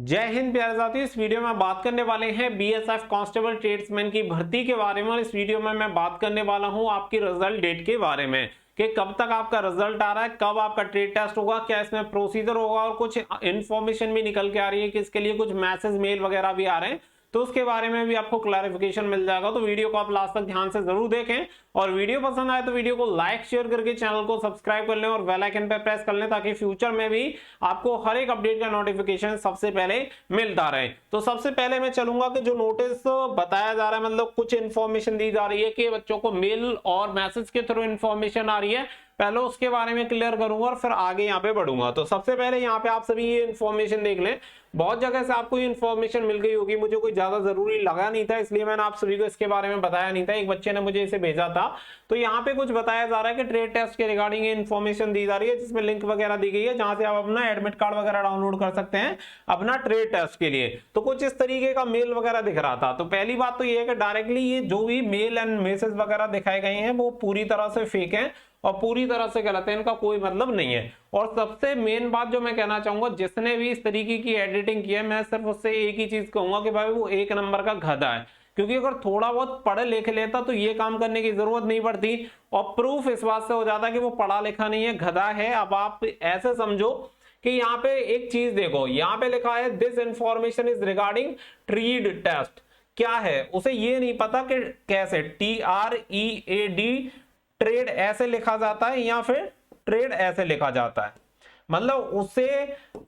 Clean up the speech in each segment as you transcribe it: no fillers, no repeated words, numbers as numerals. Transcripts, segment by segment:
जय हिंद प्यारे साथियों। इस वीडियो में बात करने वाले हैं बीएसएफ कांस्टेबल ट्रेड्समैन की भर्ती के बारे में और इस वीडियो में मैं बात करने वाला हूं आपकी रिजल्ट डेट के बारे में कि कब तक आपका रिजल्ट आ रहा है, कब आपका ट्रेड टेस्ट होगा, क्या इसमें प्रोसीजर होगा और कुछ इन्फॉर्मेशन भी निकल के आ रही है कि इसके लिए कुछ मैसेज मेल वगैरह भी आ रहे हैं, तो उसके बारे में भी आपको क्लैरिफिकेशन मिल जाएगा। तो वीडियो को आप लास्ट तक ध्यान से जरूर देखें और वीडियो पसंद आए तो वीडियो को लाइक शेयर करके चैनल को सब्सक्राइब कर लें और बेल आइकन पर प्रेस कर लें ताकि फ्यूचर में भी आपको हर एक अपडेट का नोटिफिकेशन सबसे पहले मिलता रहे। तो सबसे पहले मैं चलूंगा कि जो नोटिस बताया जा रहा है, मतलब कुछ इंफॉर्मेशन दी जा रही है कि बच्चों को मेल और मैसेज के थ्रू इंफॉर्मेशन आ रही है, पहले उसके बारे में क्लियर करूंगा और फिर आगे यहाँ पे बढ़ूंगा। तो सबसे पहले यहाँ पे आप सभी ये इन्फॉर्मेशन देख लें। बहुत जगह से आपको ये इन्फॉर्मेशन मिल गई होगी, मुझे कोई ज्यादा जरूरी लगा नहीं था इसलिए मैंने आप सभी को इसके बारे में बताया नहीं था। एक बच्चे ने मुझे इसे भेजा था। तो यहाँ पे कुछ बताया जा रहा है कि ट्रेड टेस्ट के रिगार्डिंग इन्फॉर्मेशन दी जा रही है जिसमें लिंक वगैरह दी गई है जहां से आप अपना एडमिट कार्ड वगैरह डाउनलोड कर सकते हैं अपना ट्रेड टेस्ट के लिए। तो कुछ इस तरीके का मेल वगैरह दिख रहा था। तो पहली बात तो ये है कि डायरेक्टली ये जो भी मेल एंड मैसेज वगैरह दिखाए गए हैं वो पूरी तरह से फेक है और पूरी तरह से गलत है, इनका कोई मतलब नहीं है। और सबसे मेन बात जो मैं कहना चाहूंगा, जिसने भी इस तरीके की एडिटिंग की है मैं सिर्फ उससे एक ही चीज कहूंगा कि भाई वो एक नंबर का गधा है, क्योंकि अगर थोड़ा बहुत पढ़ लिख लेता तो ये काम करने की जरूरत नहीं पड़ती और प्रूफ इस बात से हो जाता कि वो पढ़ा लिखा नहीं है, गधा है। अब आप ऐसे समझो कि यहाँ पे एक चीज देखो, यहाँ पे लिखा है this information is regarding trade test. क्या है उसे ये नहीं पता कि कैसे TREAD ट्रेड ऐसे लिखा जाता है या फिर ट्रेड ऐसे लिखा जाता है, मतलब उससे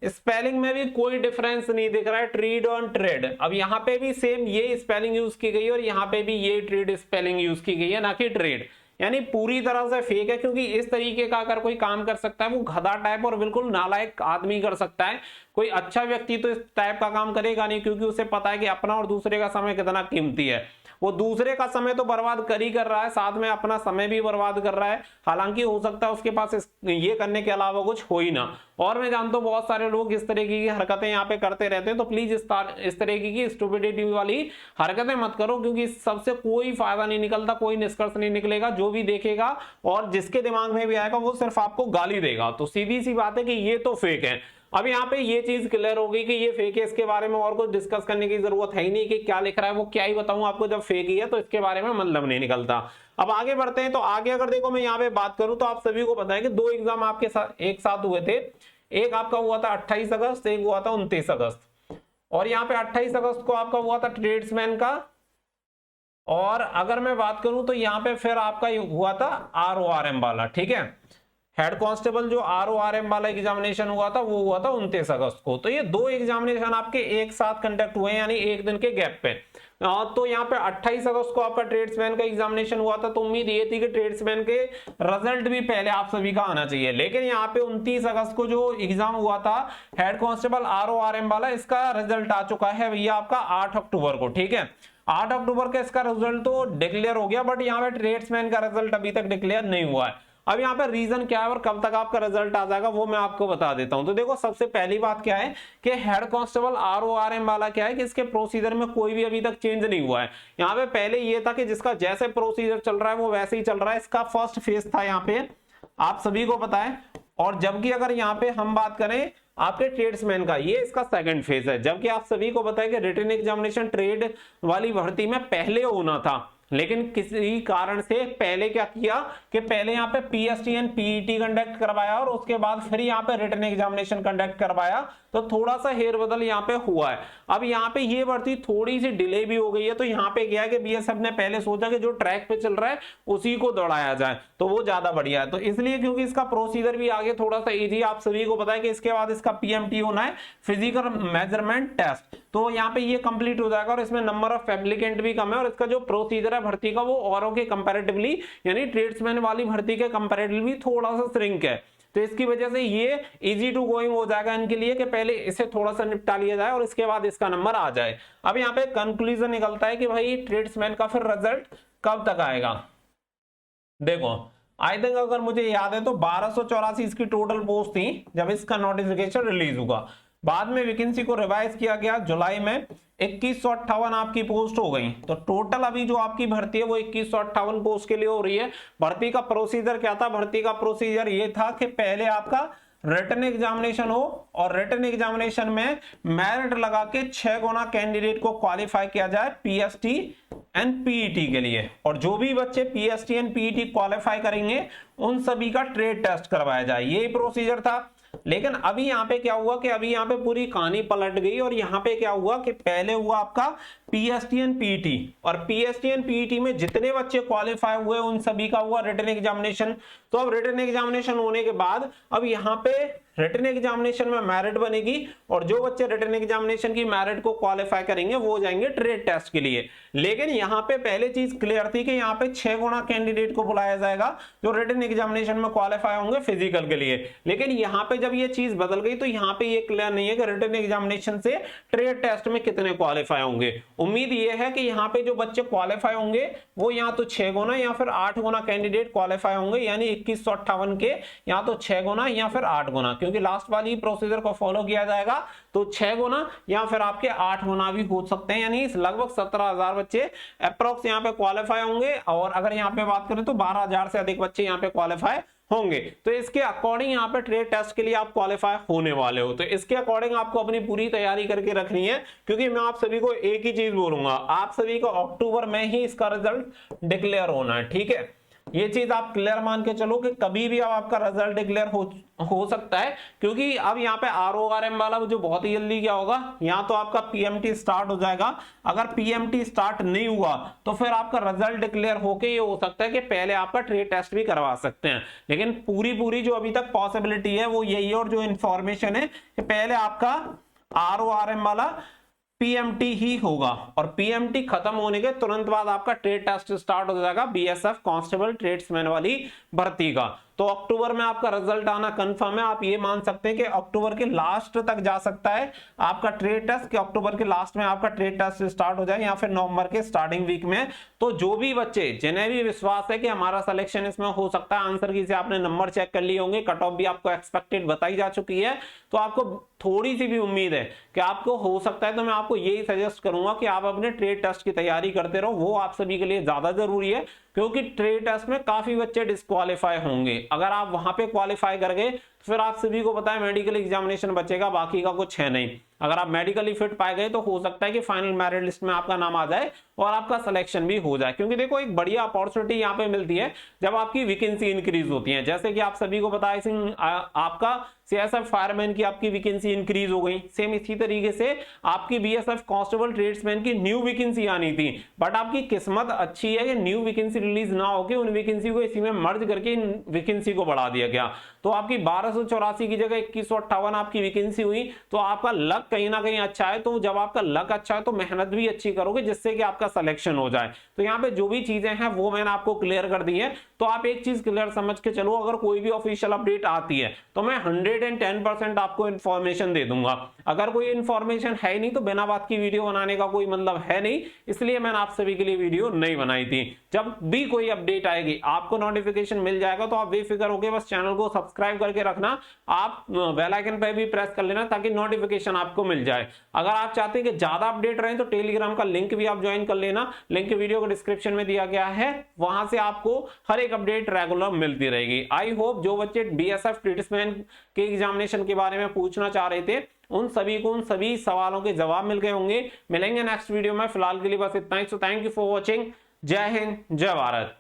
स्पेलिंग में भी कोई डिफरेंस नहीं दिख रहा है, ट्रेड और ट्रेड। अब यहाँ पे भी सेम ये स्पेलिंग यूज की गई है और यहाँ पे भी ये ट्रेड स्पेलिंग यूज की गई है, ना कि ट्रेड। यानी पूरी तरह से फेक है, क्योंकि इस तरीके का अगर कोई काम कर सकता है वो गधा टाइप और बिल्कुल नालायक आदमी कर सकता है। कोई अच्छा व्यक्ति तो इस टाइप का काम करेगा नहीं, क्योंकि उसे पता है कि अपना और दूसरे का समय कितना कीमती है। वो दूसरे का समय तो बर्बाद कर ही कर रहा है, साथ में अपना समय भी बर्बाद कर रहा है। हालांकि हो सकता है उसके पास ये करने के अलावा कुछ हो ही ना। और मैं जानता हूं बहुत सारे लोग इस तरीके की हरकतें यहाँ पे करते रहते हैं, तो प्लीज इस तरीके की स्टुपिडिटी वाली हरकतें मत करो, क्योंकि सबसे कोई फायदा नहीं निकलता, कोई निष्कर्ष नहीं निकलेगा। जो भी देखेगा और जिसके दिमाग में भी आएगा वो सिर्फ आपको गाली देगा। तो सीधी सी बात है कि ये तो फेक है। अब यहाँ पे ये चीज क्लियर हो गई कि ये फेक है, इसके बारे में और कुछ डिस्कस करने की जरूरत है ही नहीं कि क्या लिख रहा है वो क्या ही बताऊं आपको, जब फेक ही है तो इसके बारे में मतलब नहीं निकलता। अब आगे बढ़ते हैं। तो आगे अगर देखो मैं यहाँ पे बात करूं तो आप सभी को पता है कि दो एग्जाम आपके साथ एक साथ हुए थे। एक आपका हुआ था 28 अगस्त, एक हुआ था 29 अगस्त। और यहाँ पे 28 अगस्त को आपका हुआ था ट्रेड्समैन का, और अगर मैं बात करूं तो यहाँ पे फिर आपका हुआ था RORM वाला। ठीक है, हेड कांस्टेबल जो RORM वाला एग्जामिनेशन हुआ था वो हुआ था 29 अगस्त को। तो ये दो एग्जामिनेशन आपके एक साथ कंडक्ट हुए, यानी एक दिन के गैप पे। तो यहाँ पे 28 अगस्त को आपका ट्रेड्समैन का एग्जामिनेशन हुआ था, तो उम्मीद ये थी कि ट्रेड्समैन के रिजल्ट भी पहले आप सभी का आना चाहिए। लेकिन यहाँ पे 29 अगस्त को जो एग्जाम हुआ था हेड कांस्टेबल RORM वाला, इसका रिजल्ट आ चुका है भैया आपका 8 अक्टूबर को। ठीक है, 8 अक्टूबर का इसका रिजल्ट तो डिक्लेयर हो गया, बट यहाँ पे ट्रेड्समैन का रिजल्ट अभी तक डिक्लेयर नहीं हुआ है। अब यहाँ पे रीजन क्या है और कब तक आपका रिजल्ट आ जाएगा वो मैं आपको बता देता हूं। तो देखो सबसे पहली बात क्या है कि हेड कांस्टेबल RORM वाला क्या है कि इसके प्रोसीजर में कोई भी अभी तक चेंज नहीं हुआ है। यहाँ पे पहले ये था कि जिसका जैसे प्रोसीजर चल रहा है वो वैसे ही चल रहा है। इसका फर्स्ट फेज था यहाँ पे, आप सभी को पता है। और जबकि अगर यहाँ पे हम बात करें आपके ट्रेड्समैन का, ये इसका सेकंड फेज है। जबकि आप सभी को पता है कि रिटन एग्जामिनेशन ट्रेड वाली भर्ती में पहले होना था, लेकिन किसी कारण से पहले क्या किया कि पहले यहाँ पे PST एंड PET कंडक्ट करवाया और उसके बाद फिर यहाँ पे रिटन एग्जामिनेशन कंडक्ट करवाया। तो थोड़ा सा हेर बदल यहाँ पे हुआ है। अब यहाँ पे ये भर्ती थोड़ी सी डिले भी हो गई है। तो यहाँ पे क्या है कि BSF ने पहले सोचा कि जो ट्रैक पे चल रहा है उसी को दौड़ाया जाए, तो वो ज्यादा बढ़िया है। तो इसलिए क्योंकि इसका प्रोसीजर भी आगे थोड़ा सा इजी, आप सभी को पता है कि इसके बाद इसका PMT होना है, फिजिकल मेजरमेंट टेस्ट। तो यहाँ पे ये कंप्लीट हो जाएगा और इसमें नंबर ऑफ एप्लीकेंट भी कम है और इसका जो प्रोसीजर है भर्ती का वो औरों के कंपैरेटिवली, यानी ट्रेड्समैन वाली भर्ती के कंपैरेटिवली थोड़ा सा श्रिंक है। तो इसकी वजह से ये इजी टू गोइंग हो जाएगा इनके लिए कि पहले इसे थोड़ा सा निपटा लिया जाए और इसके बाद इसका नंबर आ जाए। अब यहाँ पे कंक्लूजन निकलता है कि भाई ट्रेड्समैन का फिर रिजल्ट कब तक आएगा। देखो आई थिंक अगर मुझे याद है तो 1284 इसकी टोटल पोस्ट थी जब इसका नोटिफिकेशन रिलीज हुआ। बाद में वैकेंसी को रिवाइज किया गया, जुलाई में 2158 आपकी पोस्ट हो गई। तो टोटल अभी जो आपकी भर्ती है वो 2158 पोस्ट के लिए हो रही है। भर्ती का प्रोसीजर क्या था? भर्ती का प्रोसीजर ये था कि पहले आपका रिटन एग्जामिनेशन हो और रिटन एग्जामिनेशन में मेरिट लगा के 6 गुना कैंडिडेट को क्वालिफाई किया जाए पीएसटी एंड पीईटी के लिए। और जो भी बच्चे पीएसटी एंड पीईटी क्वालिफाई करेंगे उन सभी का ट्रेड टेस्ट करवाया जाए, यही प्रोसीजर था। लेकिन अभी यहाँ पे क्या हुआ कि अभी यहाँ पे पूरी कहानी पलट गई और यहाँ पे क्या हुआ कि पहले हुआ आपका पीएसटी एंड पीईटी, और पीएसटी एंड पीईटी में जितने बच्चे क्वालिफाई हुए उन सभी का हुआ रिटन एग्जामिनेशन। तो अब रिटन एग्जामिनेशन होने के बाद अब यहाँ पे रिटन एग्जामिनेशन में मेरिट बनेगी और जो बच्चे रिटन एग्जामिनेशन की मेरिट को क्वालिफाई करेंगे वो जाएंगे ट्रेड टेस्ट के लिए। लेकिन यहाँ पे पहले चीज क्लियर थी कि यहाँ पे 6 गुना कैंडिडेट को बुलाया जाएगा जो रिटन एग्जामिनेशन में क्वालिफाई होंगे फिजिकल के लिए। लेकिन यहाँ पे जब ये चीज बदल गई तो यहाँ पे ये क्लियर नहीं है कि रिटन एग्जामिनेशन से ट्रेड टेस्ट में कितने क्वालिफाई होंगे। उम्मीद ये है कि यहाँ पे जो बच्चे क्वालिफाई होंगे वो या तो 6 गुना या फिर 8 गुना कैंडिडेट क्वालिफाई होंगे, यानी 2158 के या तो 6 गुना या फिर 8 गुना, क्योंकि लास्ट वाली प्रोसीजर को फॉलो किया जाएगा तो 6 गुना या फिर आपके 8 गुना भी हो सकते हैं, यानी लगभग 17,000 बच्चे अप्रोक्स यहाँ पे क्वालिफाई होंगे। और अगर यहाँ पे बात करें तो 12,000 से अधिक बच्चे यहाँ पे क्वालिफाई होंगे। तो इसके अकॉर्डिंग यहाँ पे ट्रेड टेस्ट के लिए आप क्वालिफाई होने वाले हो, तो इसके अकॉर्डिंग आपको अपनी पूरी तैयारी करके रखनी है। क्योंकि मैं आप सभी को एक ही चीज बोलूंगा, आप सभी को अक्टूबर में ही इसका रिजल्ट डिक्लेयर होना है, ठीक है। ये चीज आप क्लियर मान के चलो कि कभी भी अब आपका रिजल्ट डिक्लेयर हो सकता है, क्योंकि अब यहाँ पे आरओआरएम वाला जो बहुत ही जल्दी क्या होगा, यहाँ तो आपका पीएमटी स्टार्ट हो जाएगा। अगर पीएमटी स्टार्ट नहीं हुआ तो फिर आपका रिजल्ट डिक्लेयर होके ये हो सकता है कि पहले आपका ट्रेड टेस्ट भी करवा सकते हैं। लेकिन पूरी जो अभी तक पॉसिबिलिटी है वो यही है, और जो इंफॉर्मेशन है कि पहले आपका आरओआरएम वाला पीएमटी ही होगा, और पीएमटी खत्म होने के तुरंत बाद आपका ट्रेड टेस्ट स्टार्ट हो जाएगा बीएसएफ कांस्टेबल ट्रेड्समैन वाली भर्ती का। तो अक्टूबर में आपका रिजल्ट आना कंफर्म है। आप ये मान सकते हैं कि अक्टूबर के लास्ट तक जा सकता है आपका ट्रेड टेस्ट, कि अक्टूबर के लास्ट में आपका ट्रेड टेस्ट स्टार्ट हो जाए या फिर नवंबर के स्टार्टिंग वीक में। तो जो भी बच्चे जिन्हें भी विश्वास है कि हमारा सिलेक्शन इसमें हो सकता है, आंसर की से आपने नंबर चेक कर लिए होंगे, कट ऑफ भी आपको एक्सपेक्टेड बताई जा चुकी है, तो आपको थोड़ी सी भी उम्मीद है कि आपको हो सकता है, तो मैं आपको यही सजेस्ट करूंगा कि आप अपने ट्रेड टेस्ट की तैयारी करते रहो। वो आप सभी के लिए ज्यादा जरूरी है, क्योंकि ट्रेड टेस्ट में काफी बच्चे डिस्क्वालीफाई होंगे। अगर आप वहां पे क्वालिफाई कर गए तो फिर आप सभी को पता है मेडिकल एग्जामिनेशन बचेगा, बाकी का कुछ है नहीं। अगर आप मेडिकली फिट पाए गए तो हो सकता है कि फाइनल मेरिट लिस्ट में आपका नाम आ जाए और आपका सिलेक्शन भी हो जाए। क्योंकि देखो एक बढ़िया अपॉर्चुनिटी यहाँ पे मिलती है जब आपकी वैकेंसी इंक्रीज होती है। जैसे कि आप सभी को पता है आपका सीएसएफ फायरमैन की आपकी वैकेंसी इंक्रीज हो गई, सेम इसी तरीके से आपकी बीएसएफ कांस्टेबल ट्रेड्समैन की न्यू वैकेंसी आनी थी, बट आपकी किस्मत अच्छी है कि न्यू वैकेंसी रिलीज ना होकर उन वैकेंसी को इसी में मर्ज करके इन वैकेंसी को बढ़ा दिया गया। तो आपकी 1284 की जगह 2158 आपकी वैकेंसी हुई। तो आपका लक कहीं ना कहीं अच्छा है। तो जब आपका लक अच्छा है तो मेहनत भी अच्छी करोगे जिससे कि आपका सिलेक्शन हो जाए। तो यहाँ पे जो भी चीजें हैं वो मैंने आपको क्लियर कर दी है। तो आप एक चीज क्लियर समझ के चलो, अगर कोई भी ऑफिशियल अपडेट आती है तो मैं 110% आपको इन्फॉर्मेशन दे दूंगा। अगर कोई इन्फॉर्मेशन है नहीं तो बिना बात की वीडियो बनाने का कोई मतलब है नहीं, इसलिए मैंने आप सभी के लिए वीडियो नहीं बनाई थी। जब भी कोई अपडेट आएगी आपको नोटिफिकेशन मिल जाएगा, तो आप बेफिक्र होकर बस चैनल को सब्सक्राइब करके रखना, आप बेल आइकन पे भी प्रेस कर लेना ताकि नोटिफिकेशन आपको मिल जाए। अगर आप चाहते हैं कि ज्यादा अपडेट रहे तो टेलीग्राम का लिंक भी आप ज्वाइन कर लेना, लिंक वीडियो को डिस्क्रिप्शन में दिया गया है, वहां से आपको हर एक अपडेट रेगुलर मिलती रहेगी। आई होप जो बच्चे बीएसएफ ट्रेड्समैन के एग्जामिनेशन के बारे में पूछना चाह रहे थे उन सभी को उन सभी सवालों के जवाब मिल गए होंगे। मिलेंगे नेक्स्ट वीडियो में, फिलहाल के लिए बस इतना ही। So thank you for watching. जय हिंद, जय भारत।